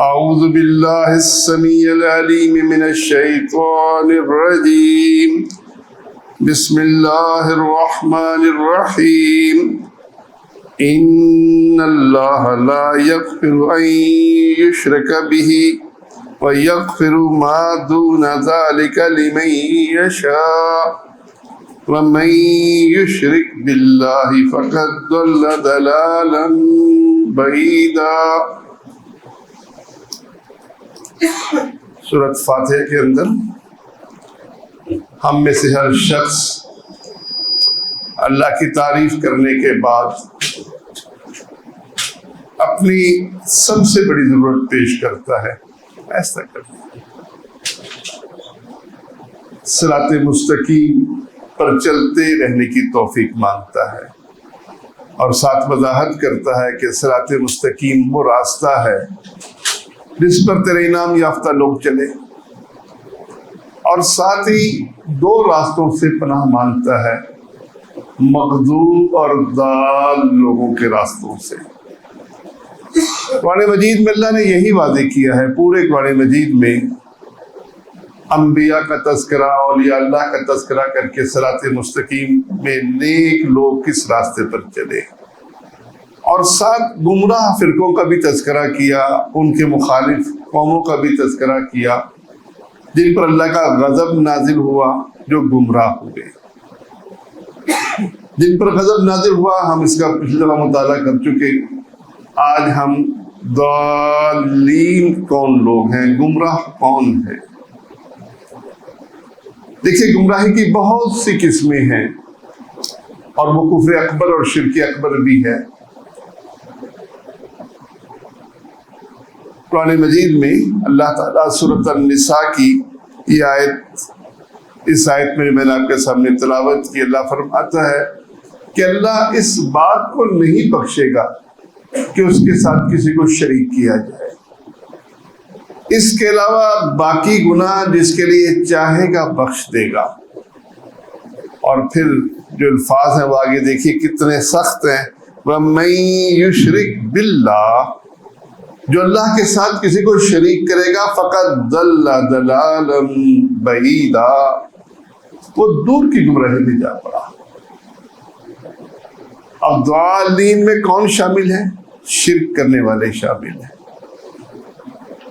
اعوذ باللہ السمیع العلیم من الشیطان الرجیم بسم اللہ الرحمن الرحیم ان اللہ لا یغفر ان یشرک بہ ویغفر ما دون ذلک لمن یشاء ومن یشرک باللہ فقد ضل ضلالا بعیدا۔ سورۃ فاتحہ کے اندر ہم میں سے ہر شخص اللہ کی تعریف کرنے کے بعد اپنی سب سے بڑی ضرورت پیش کرتا ہے، ایسا کرتا ہے، صراط مستقیم پر چلتے رہنے کی توفیق مانگتا ہے، اور ساتھ وضاحت کرتا ہے کہ صراط مستقیم وہ راستہ ہے جس پر تیرے انعام یافتہ لوگ چلے، اور ساتھ ہی دو راستوں سے پناہ مانگتا ہے، مغضوب اور ضال لوگوں کے راستوں سے۔ قرآن مجید میں اللہ نے یہی واضح کیا ہے، پورے قرآن مجید میں انبیاء کا تذکرہ، اولیاء اللہ کا تذکرہ کر کے صراط مستقیم میں نیک لوگ کس راستے پر چلے، اور ساتھ گمراہ فرقوں کا بھی تذکرہ کیا، ان کے مخالف قوموں کا بھی تذکرہ کیا جن پر اللہ کا غضب نازل ہوا، جو گمراہ ہوئے، جن پر غضب نازل ہوا۔ ہم اس کا پچھلی دفعہ مطالعہ کر چکے۔ آج ہم ضالین کون لوگ ہیں، گمراہ کون ہے۔ دیکھیے، گمراہی کی بہت سی قسمیں ہیں، اور وہ کفر اکبر اور شرک اکبر بھی ہے۔ قرآن مجید میں اللہ تعالیٰ سورۃ النساء کی یہ آیت، اس آیت میں نے آپ کے سامنے تلاوت کی، اللہ فرماتا ہے کہ اللہ اس بات کو نہیں بخشے گا کہ اس کے ساتھ کسی کو شریک کیا جائے، اس کے علاوہ باقی گناہ جس کے لیے چاہے گا بخش دے گا۔ اور پھر جو الفاظ ہیں وہ آگے دیکھیے کتنے سخت ہیں، وَمَن يُشْرِكْ بِاللَّهِ، جو اللہ کے ساتھ کسی کو شریک کرے گا، فقط ضل ضلالا بعیدا، وہ دور کی گمراہی میں جا پڑا۔ اب ضالین میں کون شامل ہے؟ شرک کرنے والے شامل ہیں۔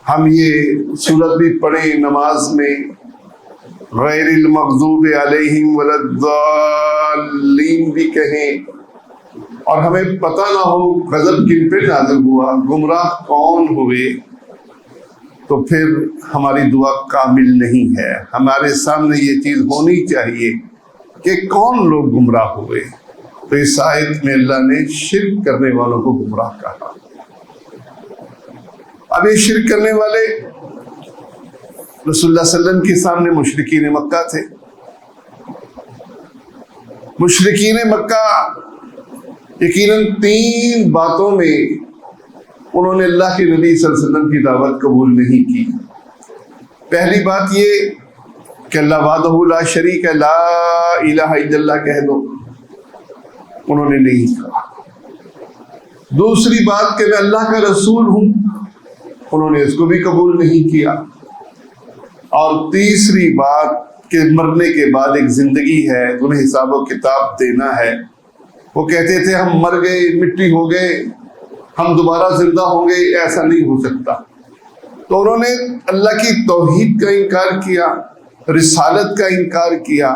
ہم یہ سورت بھی پڑھیں نماز میں، غیر المغضوب علیہم ولا الضالین بھی کہیں، اور ہمیں پتہ نہ ہو غضب کن پہ نازل ہوا، گمراہ کون ہوئے، تو پھر ہماری دعا کامل نہیں ہے۔ ہمارے سامنے یہ چیز ہونی چاہیے کہ کون لوگ گمراہ ہوئے۔ تو اس آیت میں اللہ نے شرک کرنے والوں کو گمراہ کہا۔ اب یہ شرک کرنے والے رسول اللہ صلی اللہ علیہ وسلم کے سامنے مشرکین مکہ تھے۔ مشرکین مکہ یقیناً 3 باتوں میں انہوں نے اللہ کے نبی صلی اللہ علیہ وسلم کی دعوت قبول نہیں کی۔ پہلی بات یہ کہ اللہ وحدہ لا شریک ہے، لا الہ الا اللہ کہہ دو، انہوں نے نہیں کہا۔ دوسری بات کہ میں اللہ کا رسول ہوں، انہوں نے اس کو بھی قبول نہیں کیا۔ اور تیسری بات کہ مرنے کے بعد ایک زندگی ہے، انہیں حساب و کتاب دینا ہے۔ وہ کہتے تھے ہم مر گئے، مٹی ہو گئے، ہم دوبارہ زندہ ہوں گے، ایسا نہیں ہو سکتا۔ تو انہوں نے اللہ کی توحید کا انکار کیا، رسالت کا انکار کیا،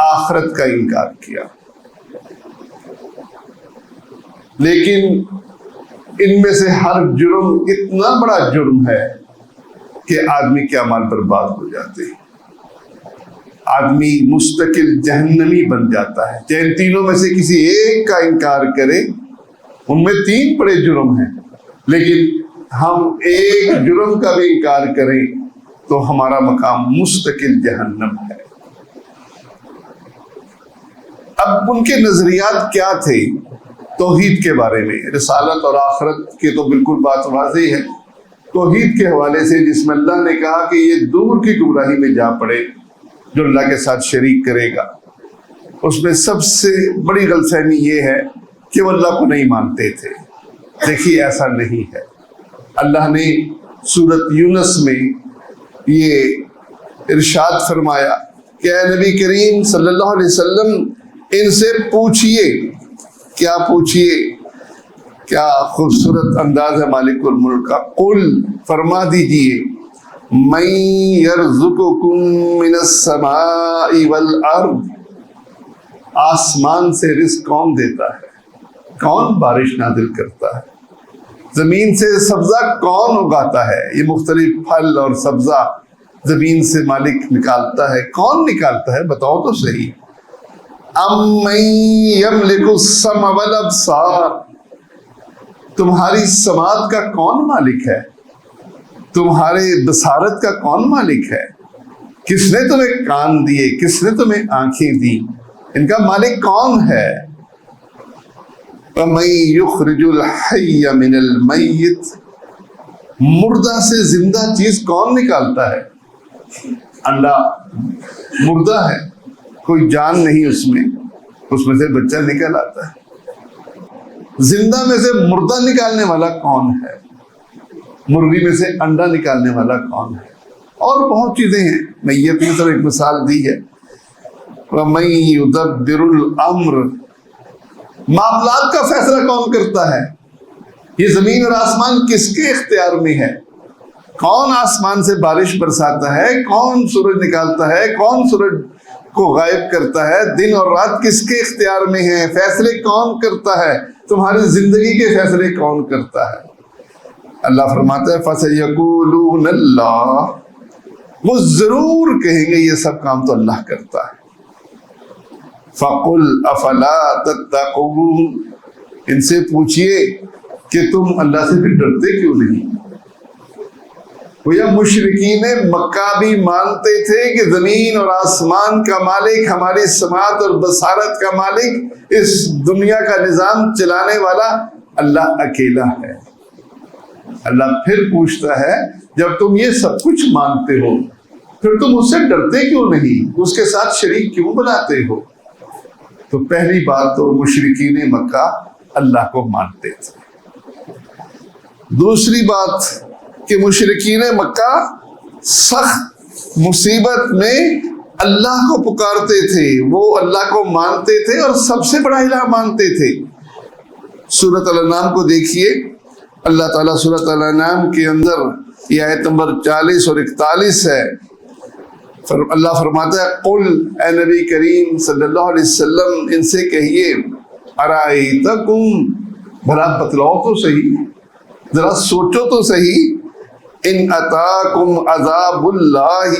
آخرت کا انکار کیا۔ لیکن ان میں سے ہر جرم اتنا بڑا جرم ہے کہ آدمی کے اعمال برباد ہو جاتے ہیں، آدمی مستقل جہنمی بن جاتا ہے۔ چاہے ان تینوں میں سے کسی ایک کا انکار کرے، ان میں 3 بڑے جرم ہیں، لیکن ہم ایک جرم کا بھی انکار کریں تو ہمارا مقام مستقل جہنم ہے۔ اب ان کے نظریات کیا تھے توحید کے بارے میں؟ رسالت اور آخرت کے تو بالکل بات واضح ہے۔ توحید کے حوالے سے جس میں اللہ نے کہا کہ یہ دور کی گمراہی میں جا پڑے جو اللہ کے ساتھ شریک کرے گا، اس میں سب سے بڑی غلط فہمی یہ ہے کہ وہ اللہ کو نہیں مانتے تھے۔ دیکھیے ایسا نہیں ہے، اللہ نے سورت یونس میں یہ ارشاد فرمایا کہ اے نبی کریم صلی اللہ علیہ وسلم ان سے پوچھئے. کیا پوچھئے؟ کیا خوبصورت انداز ہے مالک الملک کا. قل فرما دیجئے من یرزقکم من السماء والارض، آسمان سے رزق کون دیتا ہے؟ کون بارش نازل کرتا ہے؟ زمین سے سبزہ کون اگاتا ہے؟ یہ مختلف پھل اور سبزہ زمین سے مالک نکالتا ہے. کون نکالتا ہے؟ بتاؤ تو صحیح. امن یملک السمع والابصار، تمہاری سماعت کا کون مالک ہے؟ تمہارے بصارت کا کون مالک ہے؟ کس نے تمہیں کان دیے؟ کس نے تمہیں آنکھیں دی؟ ان کا مالک کون ہے؟ وَمَن يُخْرِجُ الْحَيَّ مِنَ الْمَيِّتِ، مردہ سے زندہ چیز کون نکالتا ہے؟ انڈا مردہ ہے، کوئی جان نہیں اس میں سے بچہ نکل آتا ہے. زندہ میں سے مردہ نکالنے والا کون ہے؟ مرغی میں سے انڈا نکالنے والا کون ہے؟ اور بہت چیزیں ہیں. میں یہ اپنی طرف ایک مثال دی ہے. وَمَن يُدَبِّرُ الْأَمْرَ، معاملات کا فیصلہ کون کرتا ہے؟ یہ زمین اور آسمان کس کے اختیار میں ہے؟ کون آسمان سے بارش برساتا ہے؟ کون سورج نکالتا ہے؟ کون سورج کو غائب کرتا ہے؟ دن اور رات کس کے اختیار میں ہیں؟ فیصلے کون کرتا ہے؟ تمہاری زندگی کے فیصلے کون کرتا ہے؟ اللہ فرماتا ہے فَسَيَقُولُونَ اللَّهُ، وہ ضرور کہیں گے یہ سب کام تو اللہ کرتا ہے. فَقُلْ أَفَلَا تَتَّقُونَ، ان سے پوچھئے کہ تم اللہ سے بھی ڈرتے کیوں نہیں؟ وہ مشرکین مکہ بھی مانتے تھے کہ زمین اور آسمان کا مالک، ہماری سماعت اور بصارت کا مالک، اس دنیا کا نظام چلانے والا اللہ اکیلا ہے. اللہ پھر پوچھتا ہے جب تم یہ سب کچھ مانتے ہو پھر تم اس سے ڈرتے کیوں نہیں؟ اس کے ساتھ شریک کیوں بناتے ہو؟ تو پہلی بات تو مشرکین مکہ اللہ کو مانتے تھے. دوسری بات کہ مشرکین مکہ سخت مصیبت میں اللہ کو پکارتے تھے، وہ اللہ کو مانتے تھے اور سب سے بڑا الہ مانتے تھے. سورۃ الانعام کو دیکھیے، اللہ تعالیٰ سورۃ الانعام کے اندر یہ آیت نمبر 40 اور 41 ہے. اللہ فرماتا ہے قل، اے نبی کریم صلی اللہ علیہ وسلم ان سے کہیے ارائیتکم، بھلا بتلاؤ تو صحیح، ذرا سوچو تو صحیح، ان اتاکم عذاب اللہ،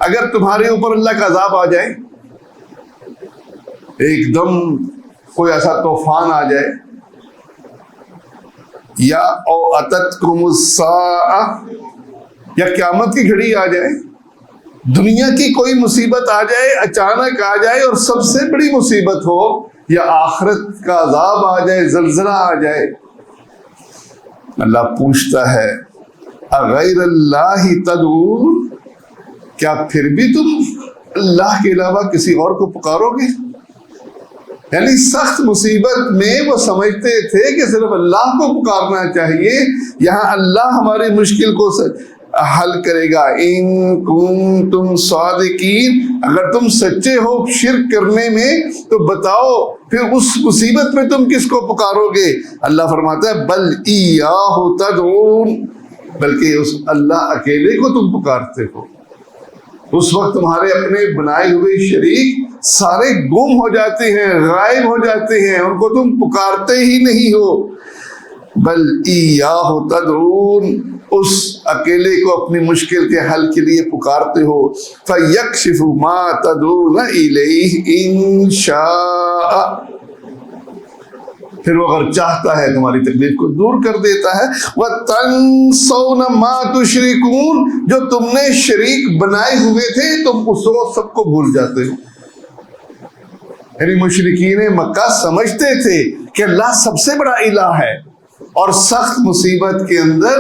اگر تمہارے اوپر اللہ کا عذاب آ جائے، ایک دم کوئی ایسا طوفان آ جائے، یا او اتتکم الساعہ، یا قیامت کی گھڑی آ جائے، دنیا کی کوئی مصیبت آ جائے، اچانک آ جائے اور سب سے بڑی مصیبت ہو، یا آخرت کا عذاب آ جائے، زلزلہ آ جائے، اللہ پوچھتا ہے اغیر اللہ تدعون، کیا پھر بھی تم اللہ کے علاوہ کسی اور کو پکارو گے؟ یعنی سخت مصیبت میں وہ سمجھتے تھے کہ صرف اللہ کو پکارنا چاہیے، یہاں اللہ ہماری مشکل کو حل کرے گا. ان کنتم صادقین، اگر تم سچے ہو شرک کرنے میں تو بتاؤ پھر اس مصیبت میں تم کس کو پکارو گے؟ اللہ فرماتا ہے بل ایاہ تدعون، بلکہ اس اللہ اکیلے کو تم پکارتے ہو. اس وقت تمہارے اپنے بنائے ہوئے شریک سارے گم ہو جاتے ہیں، غائب ہو جاتے ہیں، ان کو تم پکارتے ہی نہیں ہو. بل ایاہ تدعون، اس اکیلے کو اپنی مشکل کے حل کے لیے پکارتے ہو. فَيَكْشِفُ مَا تَدْعُونَ إِلَيْهِ إِن شَاءَ، پھر وہ اگر چاہتا ہے تمہاری تکلیف کو دور کر دیتا ہے. وَتَنْسَوْنَ مَا تُشْرِكُونَ، جو تم نے شریک بنائے ہوئے تھے تم اس وقت سب کو بھول جاتے ہو. یعنی مشرکین مکہ سمجھتے تھے کہ اللہ سب سے بڑا الہ ہے اور سخت مصیبت کے اندر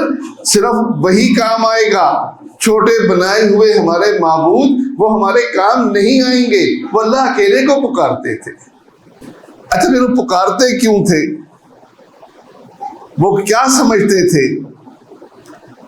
صرف وہی کام آئے گا، چھوٹے بنائے ہوئے ہمارے معبود وہ ہمارے کام نہیں آئیں گے. وہ اللہ اکیلے کو پکارتے تھے. اچھا پھر وہ پکارتے کیوں تھے؟ وہ کیا سمجھتے تھے؟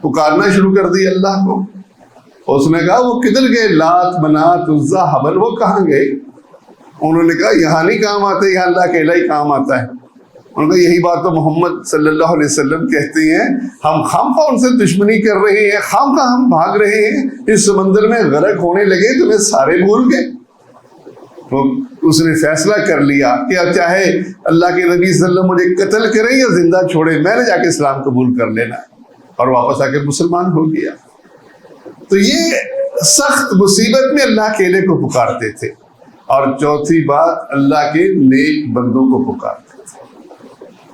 پکارنا شروع کر دی اللہ کو. اس نے کہا وہ کدھر گئے؟ لات، منات، عزا، حبل، وہ کہاں گئے؟ انہوں نے کہا یہاں نہیں کام آتے، یہاں اللہ اکیلا ہی کام آتا ہے. انہوں نے کہا یہی بات تو محمد صلی اللہ علیہ وسلم کہتے ہیں، ہم خامخواہ ان سے دشمنی کر رہے ہیں، خامخواہ ہم بھاگ رہے ہیں، اس سمندر میں غرق ہونے لگے، تمہیں سارے بھول گئے. تو اس نے فیصلہ کر لیا کہ اب چاہے اللہ کے نبی صلی اللہ علیہ وسلم مجھے قتل کریں یا زندہ چھوڑے، میں نے جا کے اسلام قبول کر لینا ہے. اور واپس آ کے مسلمان ہو گیا. تو یہ سخت مصیبت میں اللہ اکیلے کو پکارتے تھے. اور چوتھی بات، اللہ کے نیک بندوں کو پکارتے تھے.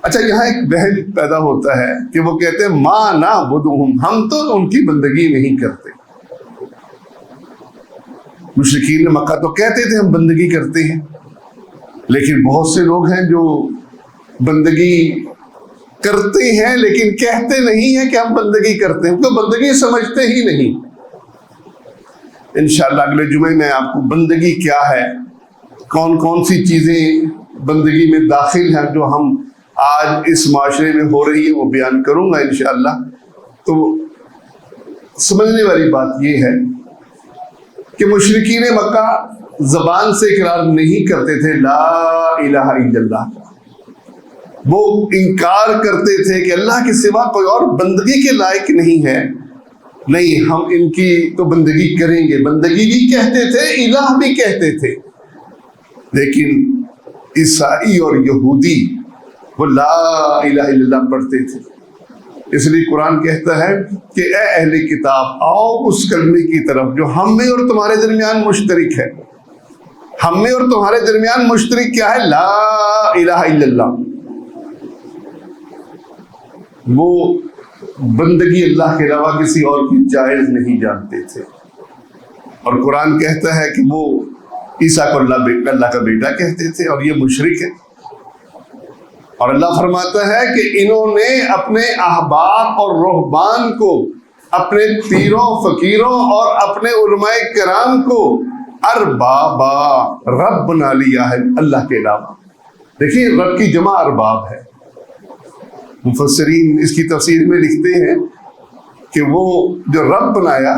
اچھا، یہاں ایک بحث پیدا ہوتا ہے کہ وہ کہتے ہیں ما نعبدہم، ہم تو ان کی بندگی نہیں کرتے. مشرکین مکہ تو کہتے تھے ہم بندگی کرتے ہیں، لیکن بہت سے لوگ ہیں جو بندگی کرتے ہیں لیکن کہتے نہیں ہیں کہ ہم بندگی کرتے ہیں، تو بندگی سمجھتے ہی نہیں. انشاءاللہ اگلے جمعے میں آپ کو بندگی کیا ہے، کون کون سی چیزیں بندگی میں داخل ہیں جو ہم آج اس معاشرے میں ہو رہی ہے، وہ بیان کروں گا انشاءاللہ. تو سمجھنے والی بات یہ ہے کہ مشرکین مکہ زبان سے اقرار نہیں کرتے تھے لا الہ الا اللہ کا. وہ انکار کرتے تھے کہ اللہ کے سوا کوئی اور بندگی کے لائق نہیں ہے. نہیں، ہم ان کی تو بندگی کریں گے. بندگی بھی کہتے تھے، الہ بھی کہتے تھے. لیکن عیسائی اور یہودی وہ لا الہ الا اللہ پڑھتے تھے. اس لیے قرآن کہتا ہے کہ اے اہل کتاب آؤ اس کلمے کی طرف جو ہم میں اور تمہارے درمیان مشترک ہے. ہم میں اور تمہارے درمیان مشترک کیا ہے؟ لا الہ الا اللہ. وہ بندگی اللہ کے علاوہ کسی اور کی جائز نہیں جانتے تھے. اور قرآن کہتا ہے کہ وہ عیسیٰ کو اللہ کا بیٹا کہتے تھے، اور یہ مشرک ہے. اور اللہ فرماتا ہے کہ انہوں نے اپنے احبار اور رہبان کو، اپنے پیروں فقیروں اور اپنے علماء کرام کو اربابا، رب بنا لیا ہے اللہ کے علاوہ. دیکھیے رب کی جمع ارباب ہے. مفسرین اس کی تفسیر میں لکھتے ہیں کہ وہ جو رب بنایا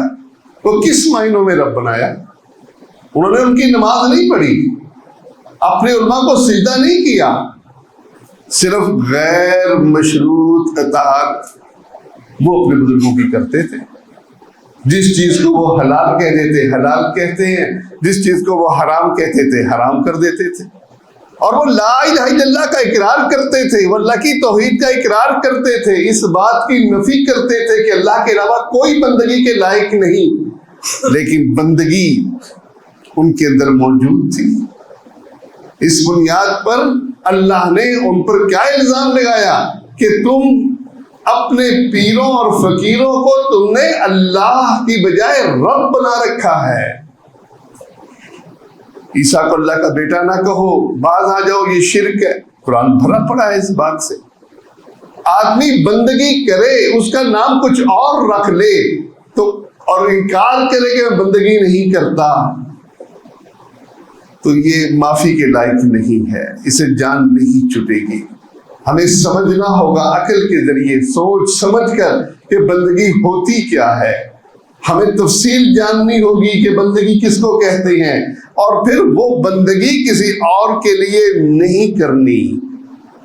وہ کس معنوں میں رب بنایا؟ انہوں نے ان کی نماز نہیں پڑھی، اپنے علماء کو سجدہ نہیں کیا، صرف غیر مشروط اطاعت وہ اپنے بزرگوں کی کرتے تھے. جس چیز کو وہ حلال کہہ دیتے حلال کہتے ہیں، جس چیز کو وہ حرام کہتے تھے حرام کر دیتے تھے. اور وہ لا الہ الا اللہ کا اقرار کرتے تھے، وہ اللہ کی توحید کا اقرار کرتے تھے، اس بات کی نفی کرتے تھے کہ اللہ کے علاوہ کوئی بندگی کے لائق نہیں. لیکن بندگی ان کے اندر موجود تھی. اس بنیاد پر اللہ نے ان پر کیا الزام لگایا کہ تم اپنے پیروں اور فقیروں کو تم نے اللہ کی بجائے رب بنا رکھا ہے. عیسیٰ کو اللہ کا بیٹا نہ کہو، باز آ جاؤ، یہ شرک ہے. قرآن بھرا پڑا ہے اس بات سے. آدمی بندگی کرے، اس کا نام کچھ اور رکھ لے تو اور انکار کرے کہ میں بندگی نہیں کرتا، تو یہ معافی کے لائق نہیں ہے، اسے جان نہیں چھٹے گی. ہمیں سمجھنا ہوگا عقل کے ذریعے، سوچ سمجھ کر کہ بندگی ہوتی کیا ہے. ہمیں تفصیل جاننی ہوگی کہ بندگی کس کو کہتے ہیں، اور پھر وہ بندگی کسی اور کے لیے نہیں کرنی.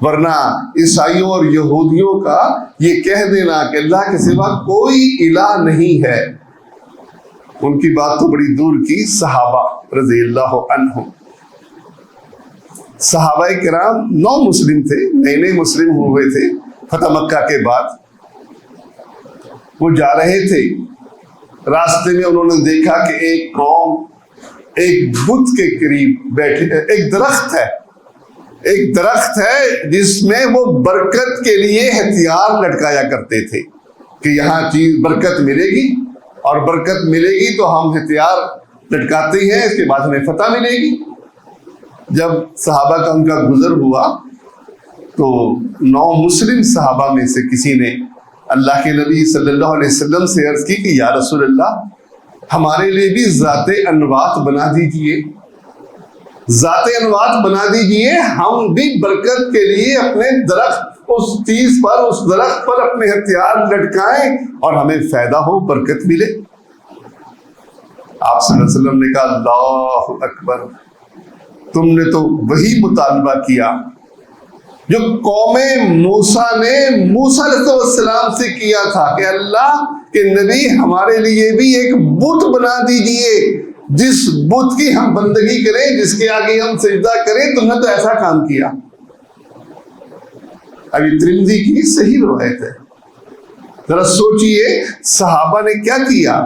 ورنہ عیسائیوں اور یہودیوں کا یہ کہہ دینا کہ اللہ کے سوا کوئی الہ نہیں ہے، ان کی بات تو بڑی دور کی. صحابہ رضی اللہ عنہم، صحابہ کرام نو مسلم تھے، نئے نئے مسلم ہوئے تھے فتح مکہ کے بعد. وہ جا رہے تھے، راستے میں انہوں نے دیکھا کہ ایک قوم ایک بت کے قریب بیٹھے. ایک درخت ہے جس میں وہ برکت کے لیے ہتھیار لٹکایا کرتے تھے کہ یہاں چیز برکت ملے گی، اور برکت ملے گی تو ہم ہتھیار لٹکاتے ہیں، اس کے بعد ہمیں فتح ملے گی. جب صحابہ کا ان کا گزر ہوا تو نو مسلم صحابہ میں سے کسی نے اللہ کے نبی صلی اللہ علیہ وسلم سے عرض کی کہ یا رسول اللہ، ہمارے لیے بھی ذات انوات بنا دیجئے، ذات انوات بنا دیجئے، ہم بھی برکت کے لیے اپنے درخت اس چیز پر, اس درخت پر اپنے ہتھیار لٹکائیں اور ہمیں فائدہ ہو, برکت ملے. آپ صلی اللہ علیہ وسلم نے کہا اللہ اکبر, تم نے تو وہی مطالبہ کیا جو قوم موسیٰ نے موسیٰ علیہ السلام سے کیا تھا کہ اللہ کے نبی ہمارے لیے بھی ایک بت بنا دیجئے جس بت کی ہم بندگی کریں, جس کے آگے ہم سجدہ کریں. تم نے تو ایسا کام کیا. ابھی ترمذی کی صحیح روایت ہے. ذرا سوچئے صحابہ نے کیا کیا,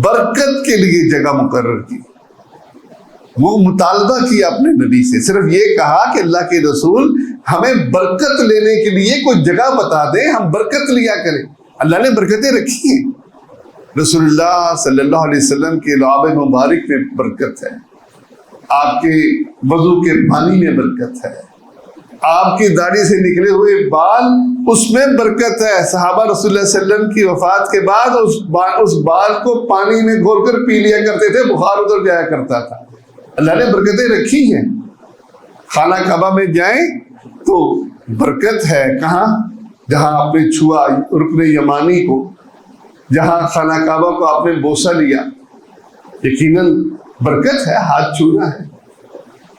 برکت کے لیے جگہ مقرر کی, وہ مطالبہ کیا اپنے نبی سے, صرف یہ کہا کہ اللہ کے رسول ہمیں برکت لینے کے لیے کوئی جگہ بتا دیں, ہم برکت لیا کریں. اللہ نے برکتیں رکھی ہیں. رسول اللہ صلی اللہ علیہ وسلم کے لعاب مبارک میں برکت ہے, آپ کے وضو کے پانی میں برکت ہے, آپ کی داڑھی سے نکلے ہوئے بال اس میں برکت ہے. صحابہ رسول اللہ صلی اللہ علیہ وسلم کی وفات کے بعد اس بال کو پانی میں گھول کر پی لیا کرتے تھے, بخار اتر جایا کرتا تھا. اللہ نے برکتیں رکھی ہیں. خانہ کعبہ میں جائیں تو برکت ہے. کہاں؟ جہاں آپ نے چھوا رکن یمانی کو, جہاں خانہ کعبہ کو آپ نے بوسہ لیا, یقیناً برکت ہے, ہاتھ چھونا ہے.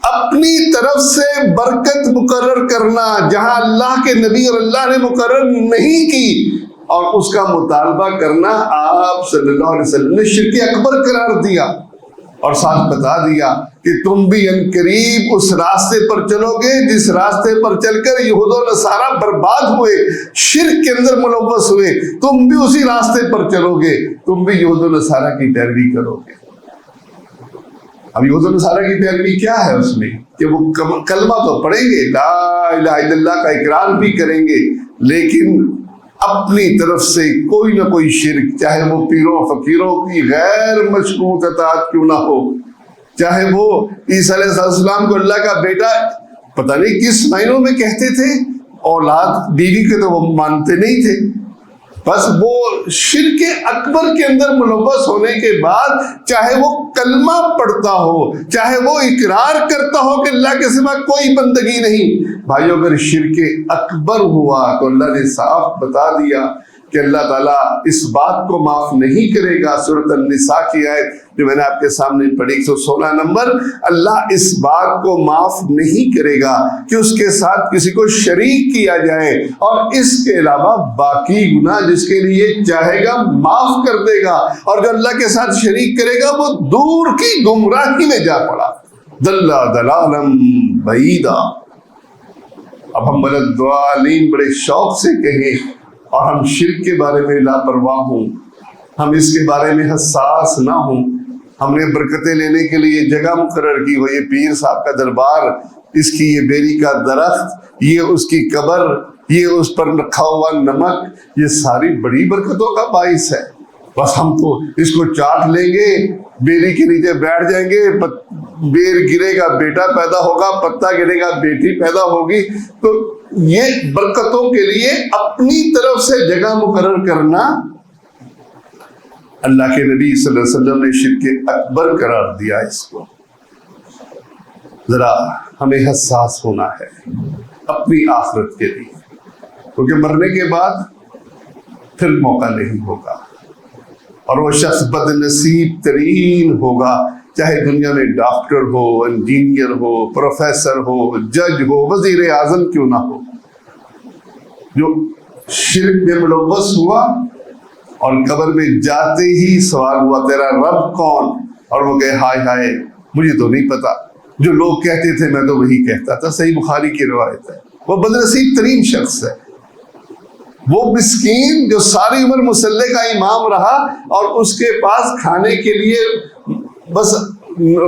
اپنی طرف سے برکت مقرر کرنا جہاں اللہ کے نبی اور اللہ نے مقرر نہیں کی, اور اس کا مطالبہ کرنا آپ صلی اللہ علیہ وسلم نے شرک اکبر قرار دیا, اور ساتھ بتا دیا کہ تم بھی عنقریب اس راستے پر چلو گے جس راستے پر چل کر یہود و نصارہ برباد ہوئے, شرک کے اندر ملوث ہوئے. تم بھی اسی راستے پر چلو گے, تم بھی یہود و نصارہ کی پیروی کرو گے. اب یہود و نصارہ کی پیروی کیا ہے اس میں کہ وہ کلمہ تو پڑھیں گے, لا الہ الا اللہ کا اقرار بھی کریں گے, لیکن اپنی طرف سے کوئی نہ کوئی شرک, چاہے وہ پیروں فقیروں کی غیر مشروط اطاعت کیوں نہ ہو, چاہے وہ عیسیٰ علیہ السلام کو اللہ کا بیٹا پتہ نہیں کس معنوں میں کہتے تھے, اولاد بیوی کے تو وہ مانتے نہیں تھے. بس وہ شرک اکبر کے اندر ملوث ہونے کے بعد چاہے وہ کلمہ پڑھتا ہو, چاہے وہ اقرار کرتا ہو کہ اللہ کے سوا کوئی بندگی نہیں, بھائیو اگر شرک اکبر ہوا تو اللہ نے صاف بتا دیا کہ اللہ تعالیٰ اس بات کو معاف نہیں کرے گا. سورۃ النساء کی آیت جو میں نے آپ کے سامنے پڑھی 116 نمبر, اللہ اس بات کو معاف نہیں کرے گا کہ اس کے ساتھ کسی کو شریک کیا جائے, اور اس کے علاوہ باقی گناہ جس کے لیے چاہے گا معاف کر دے گا, اور جو اللہ کے ساتھ شریک کرے گا وہ دور کی گمراہی میں جا پڑا. دلّا ضلالا بعیدا. اب ہم الضالین بڑے شوق سے کہیں, اور ہم شرک کے بارے میں لاپرواہ ہوں, ہم اس کے بارے میں حساس نہ ہوں. ہم نے برکتیں لینے کے لیے جگہ مقرر کی ہو, یہ پیر صاحب کا دربار, اس کی یہ بیری کا درخت, یہ اس کی قبر, یہ اس پر رکھا ہوا نمک, یہ ساری بڑی برکتوں کا باعث ہے. بس ہم تو اس کو چاٹ لیں گے, بیری کے نیچے بیٹھ جائیں گے, بیر گرے گا بیٹا پیدا ہوگا, پتا گرے گا بیٹی پیدا ہوگی. تو یہ برکتوں کے لیے اپنی طرف سے جگہ مقرر کرنا اللہ کے نبی صلی اللہ علیہ وسلم نے شرک اکبر قرار دیا. اس کو ذرا ہمیں حساس ہونا ہے اپنی آخرت کے لیے, کیونکہ مرنے کے بعد پھر موقع نہیں ہوگا, اور وہ شخص بد نصیب ترین ہوگا, چاہے دنیا میں ڈاکٹر ہو, انجینئر ہو, پروفیسر ہو, جج ہو, وزیر اعظم کیوں نہ ہو, جو شرک میں ملوث ہوا اور قبر میں جاتے ہی سوال ہوا تیرا رب کون, اور وہ کہے ہائے ہائے مجھے تو نہیں پتا, جو لوگ کہتے تھے میں تو وہی کہتا تھا. صحیح بخاری کی روایت ہے. وہ بد نصیب ترین شخص ہے, وہ مسکین جو ساری عمر مصلی کا امام رہا اور اس کے پاس کھانے کے لیے بس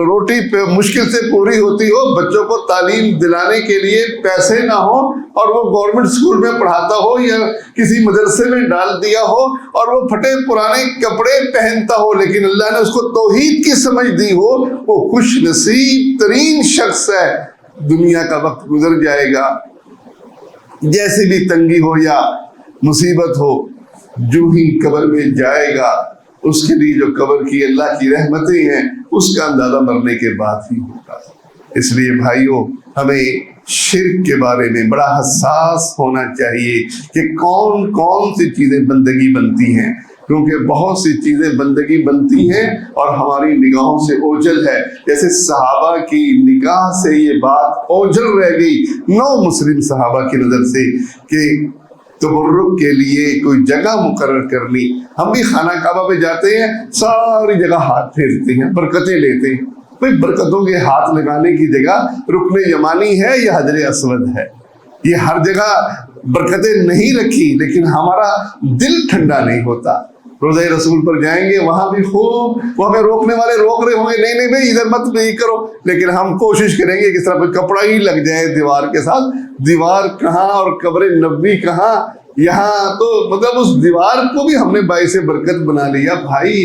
روٹی پہ مشکل سے پوری ہوتی ہو, بچوں کو تعلیم دلانے کے لیے پیسے نہ ہو, اور وہ گورنمنٹ اسکول میں پڑھاتا ہو یا کسی مدرسے میں ڈال دیا ہو, اور وہ پھٹے پرانے کپڑے پہنتا ہو, لیکن اللہ نے اس کو توحید کی سمجھ دی ہو, وہ خوش نصیب ترین شخص ہے. دنیا کا وقت گزر جائے گا, جیسے بھی تنگی ہو یا مصیبت ہو, جو ہی قبر میں جائے گا اس کے لیے جو قبر کی اللہ کی رحمتیں ہیں اس کا اندازہ مرنے کے بعد ہی ہوگا. اس لیے بھائیوں ہمیں شرک کے بارے میں بڑا حساس ہونا چاہیے کہ کون کون سی چیزیں بندگی بنتی ہیں، کیونکہ بہت سی چیزیں بندگی بنتی ہیں اور ہماری نگاہوں سے اوجھل ہے. جیسے صحابہ کی نگاہ سے یہ بات اوجھل رہ گئی 9 مسلم صحابہ کی نظر سے کہ تبرک کے لیے کوئی جگہ مقرر کرنی. ہم بھی خانہ کعبہ پہ جاتے ہیں، ساری جگہ ہاتھ پھیرتے ہیں، برکتیں لیتے ہیں. بھئی برکتوں کے ہاتھ لگانے کی جگہ رکن یمانی ہے یا حجر اسود ہے؟ یہ ہر جگہ برکتیں نہیں رکھی، لیکن ہمارا دل ٹھنڈا نہیں ہوتا. روضہ رسول پر جائیں گے، وہاں بھی خوب وہ ہمیں روکنے والے روک رہے ہوں گے، نہیں بھائی ادھر مت نہیں کرو، لیکن ہم کوشش کریں گے کہ اس طرح کوئی کپڑا ہی لگ جائے دیوار کے ساتھ. دیوار کہاں اور قبر نبوی کہاں، یہاں تو مطلب اس دیوار کو بھی ہم نے باعث برکت بنا لیا. بھائی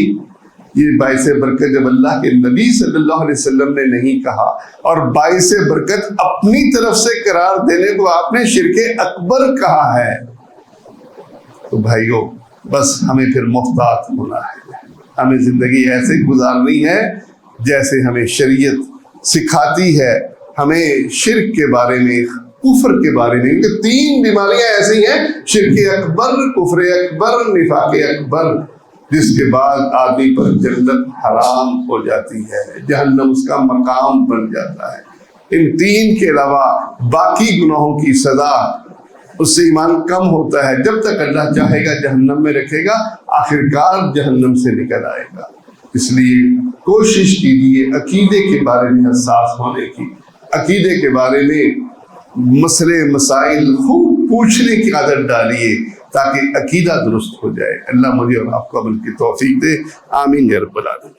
یہ باعث برکت جب اللہ کے نبی صلی اللہ علیہ وسلم نے نہیں کہا اور باعث برکت اپنی طرف سے قرار دینے کو آپ نے شرک اکبر کہا ہے، تو بھائیو بس ہمیں پھر محتاط ہونا ہے. ہمیں زندگی ایسے گزارنی ہے جیسے ہمیں شریعت سکھاتی ہے. ہمیں شرک کے بارے میں، کفر کے بارے میں، کیونکہ 3 بیماریاں ایسی ہیں، شرک اکبر، کفر اکبر، نفاق اکبر، جس کے بعد آدمی پر جنت حرام ہو جاتی ہے، جہنم اس کا مقام بن جاتا ہے. ان 3 کے علاوہ باقی گناہوں کی سزا، اس سے ایمان کم ہوتا ہے. جب تک اللہ چاہے گا جہنم میں رکھے گا، آخرکار جہنم سے نکل آئے گا. اس لیے کوشش کیجیے عقیدے کے بارے میں حساس ہونے کی، عقیدے کے بارے میں مسئلے مسائل خوب پوچھنے کی عادت ڈالیے تاکہ عقیدہ درست ہو جائے. اللہ مجھے اور آپ کو عمل کی توفیق دے. آمین یا رب العالمین.